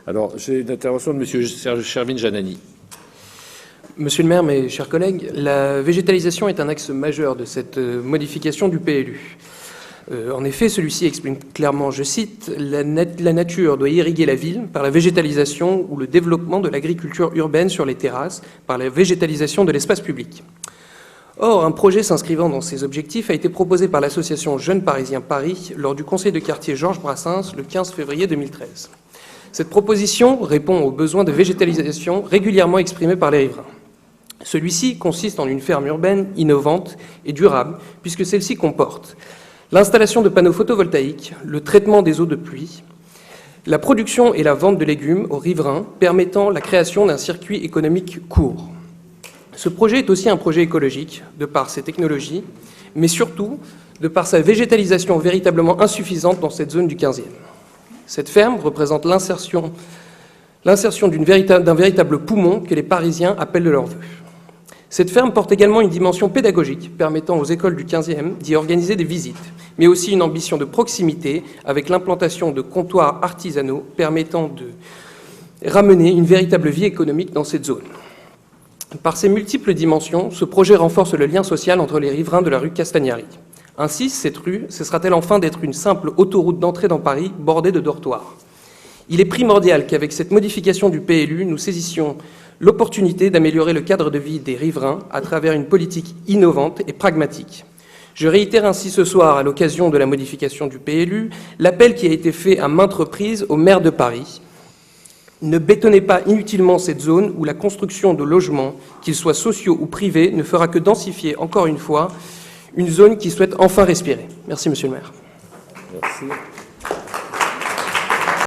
Alors, j'ai une intervention de M. Shervin Janani. Monsieur le maire, mes chers collègues, la végétalisation est un axe majeur de cette modification du PLU. En effet, celui-ci exprime clairement, je cite, « La nature doit irriguer la ville par la végétalisation ou le développement de l'agriculture urbaine sur les terrasses, par la végétalisation de l'espace public ». Or, un projet s'inscrivant dans ces objectifs a été proposé par l'association Jeunes Parisiens Paris lors du conseil de quartier Georges Brassens le 15 février 2013. Cette proposition répond aux besoins de végétalisation régulièrement exprimés par les riverains. Celui-ci consiste en une ferme urbaine innovante et durable, puisque celle-ci comporte l'installation de panneaux photovoltaïques, le traitement des eaux de pluie, la production et la vente de légumes aux riverains, permettant la création d'un circuit économique court. Ce projet est aussi un projet écologique, de par ses technologies, mais surtout de par sa végétalisation véritablement insuffisante dans cette zone du 15e. Cette ferme représente l'insertion d'un véritable poumon que les Parisiens appellent de leur vœu. Cette ferme porte également une dimension pédagogique, permettant aux écoles du 15e d'y organiser des visites, mais aussi une ambition de proximité avec l'implantation de comptoirs artisanaux permettant de ramener une véritable vie économique dans cette zone. Par ses multiples dimensions, ce projet renforce le lien social entre les riverains de la rue Castagnari. Ainsi, cette rue cessera-t-elle enfin d'être une simple autoroute d'entrée dans Paris bordée de dortoirs. Il est primordial qu'avec cette modification du PLU, nous saisissions l'opportunité d'améliorer le cadre de vie des riverains à travers une politique innovante et pragmatique. Je réitère ainsi ce soir, à l'occasion de la modification du PLU, l'appel qui a été fait à maintes reprises au maire de Paris. Ne bétonnez pas inutilement cette zone où la construction de logements, qu'ils soient sociaux ou privés, ne fera que densifier, encore une fois, une zone qui souhaite enfin respirer. Merci, monsieur le maire. Merci.